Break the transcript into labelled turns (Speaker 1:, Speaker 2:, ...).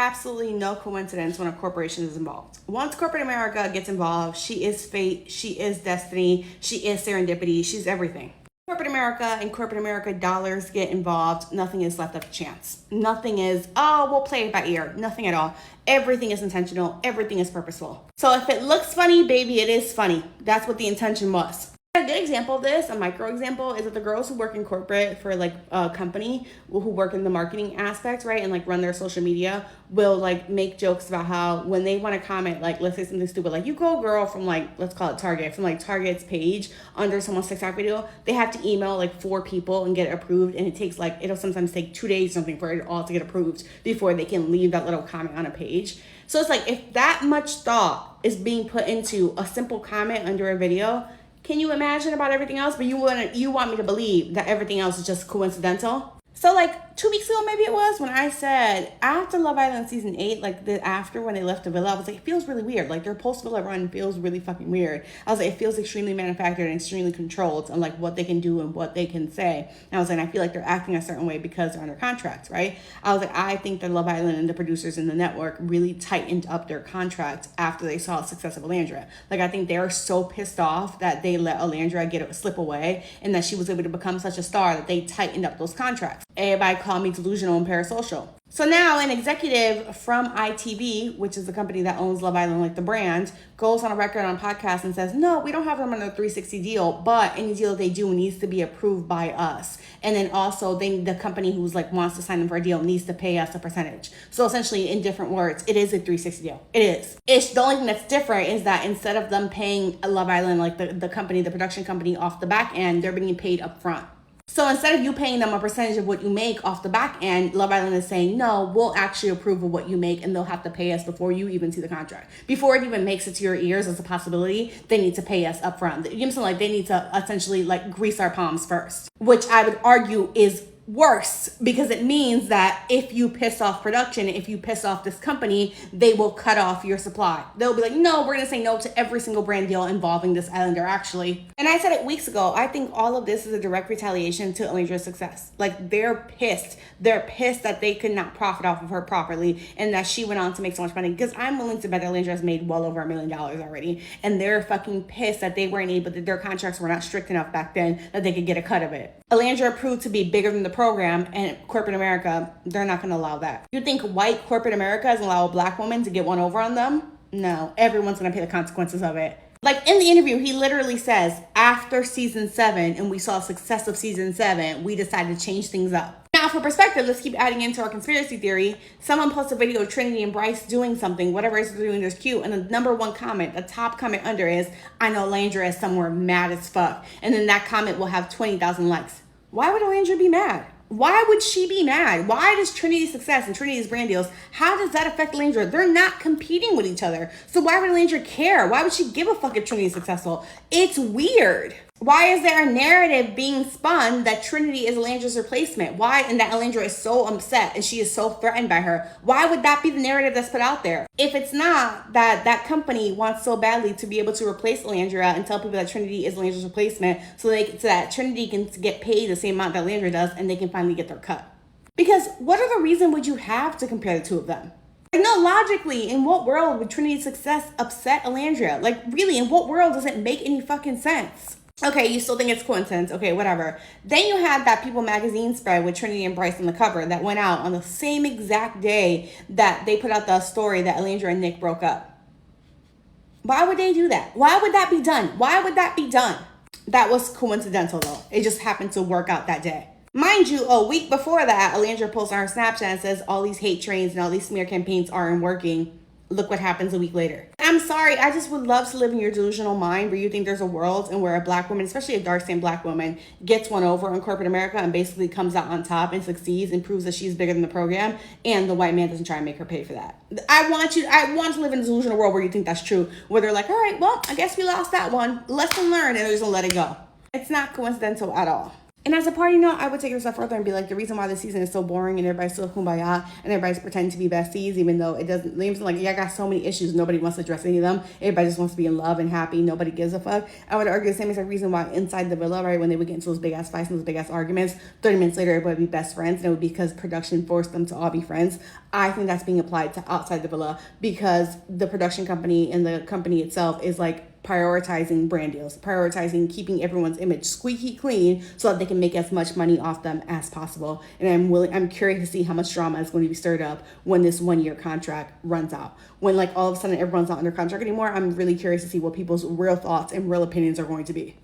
Speaker 1: absolutely no coincidence when a corporation is involved. Once corporate America gets involved, she is fate, she is destiny, she is serendipity, she's everything. Corporate America and corporate America dollars get involved, nothing is left up to chance. Nothing is, oh, we'll play it by ear. Nothing at all. Everything is intentional. Everything is purposeful. So if it looks funny, baby, it is funny. That's what the intention was. A good example of this, a micro example, is that the girls who work in corporate for like a company who work in the marketing aspect, right, and like run their social media, will like make jokes about how when they want to comment, like let's say something stupid, like you go girl from like, let's call it Target, from like Target's page under someone's TikTok video, they have to email like 4 people and get it approved, and it takes like, it'll sometimes take 2 days or something for it all to get approved before they can leave that little comment on a page. So it's like, if that much thought is being put into a simple comment under a video, can you imagine about everything else? But you want me to believe that everything else is just coincidental? So like 2 weeks ago, maybe it was, when I said after Love Island season 8, like after when they left the villa, I was like, it feels really weird. Like their post villa run feels really fucking weird. I was like, it feels extremely manufactured and extremely controlled on like what they can do and what they can say. And I was like, I feel like they're acting a certain way because they're under contract, right? I was like, I think that Love Island and the producers in the network really tightened up their contract after they saw the success of Alandra. Like I think they're so pissed off that they let Alandra slip away and that she was able to become such a star that they tightened up those contracts. Everybody called me delusional and parasocial. So now an executive from ITV, which is the company that owns Love Island, like the brand, goes on a record on a podcast and says, no, we don't have them on a 360 deal, but any deal they do needs to be approved by us. And then also the company who's like wants to sign them for a deal needs to pay us a percentage. So essentially, in different words, it is a 360 deal. It is. The only thing that's different is that instead of them paying Love Island, like the company, the production company off the back end, they're being paid up front. So instead of you paying them a percentage of what you make off the back end, Love Island is saying, no, we'll actually approve of what you make, and they'll have to pay us before you even see the contract. Before it even makes it to your ears as a possibility, they need to pay us up front. You know what I'm saying? Like they need to essentially like grease our palms first, which I would argue is worse, because it means that if you piss off production, if you piss off this company, they will cut off your supply. They'll be like, no, we're gonna say no to every single brand deal involving this islander actually. And I said it weeks ago, I think all of this is a direct retaliation to Alandra's success. Like they're pissed that they could not profit off of her properly and that she went on to make so much money, because I'm willing to bet that Alandra has made well over $1 million already, and they're fucking pissed that they weren't able, that their contracts were not strict enough back then that they could get a cut of it. Alandra proved to be bigger than the program, and corporate America, they're not going to allow that. You think white corporate America is allow a black woman to get one over on them? No, everyone's going to pay the consequences of it. Like in the interview, he literally says, after season 7 and we saw success of season 7, we decided to change things up. Now for perspective, let's keep adding into our conspiracy theory. Someone posts a video of Trinity and Bryce doing something, whatever it is they're doing is cute, and the number one comment, the top comment under is, I know Alandra is somewhere mad as fuck. And then that comment will have 20,000 likes. Why would Alandra be mad? Why would she be mad? Why does Trinity's success and Trinity's brand deals, how does that affect Alandra? They're not competing with each other. So why would Alandra care? Why would she give a fuck if Trinity's successful? It's weird. Why is there a narrative being spun that Trinity is Alandra's replacement? Why? And that Alandra is so upset and she is so threatened by her. Why would that be the narrative that's put out there? If it's not that that company wants so badly to be able to replace Alandra and tell people that Trinity is Alandra's replacement so that Trinity can get paid the same amount that Alandra does and they can finally get their cut. Because what other reason would you have to compare the two of them? Like, no, logically, in what world would Trinity's success upset Alandra? Like, really, in what world does it make any fucking sense? Okay, you still think it's coincidence. Okay, whatever. Then you had that People magazine spread with Trinity and Bryce on the cover that went out on the same exact day that they put out the story that Alandra and Nick broke up. Why would they do that? Why would that be done? Why would that be done? That was coincidental, though. It just happened to work out that day. Mind you, a week before that, Alandra posts on her Snapchat and says all these hate trains and all these smear campaigns aren't working. Look what happens a week later. I'm sorry, I just would love to live in your delusional mind where you think there's a world and where a black woman, especially a dark-skinned black woman, gets one over in corporate America and basically comes out on top and succeeds and proves that she's bigger than the program, and the white man doesn't try and make her pay for that. I want to live in a delusional world where you think that's true, where they're like, all right, well, I guess we lost that one. Lesson learned, and they're just gonna let it go. It's not coincidental at all. And as a party note, I would take it a step further and be like, the reason why this season is so boring and everybody's still kumbaya and everybody's pretending to be besties, even though it doesn't, like, yeah, I got so many issues, nobody wants to address any of them. Everybody just wants to be in love and happy. Nobody gives a fuck. I would argue the same exact reason why inside the villa, right, when they would get into those big ass fights and those big ass arguments, 30 minutes later, everybody would be best friends. And it would be because production forced them to all be friends. I think that's being applied to outside the villa because the production company and the company itself is like prioritizing brand deals, prioritizing keeping everyone's image squeaky clean so that they can make as much money off them as possible. And I'm curious to see how much drama is going to be stirred up when this 1-year contract runs out. When like all of a sudden everyone's not under contract anymore, I'm really curious to see what people's real thoughts and real opinions are going to be.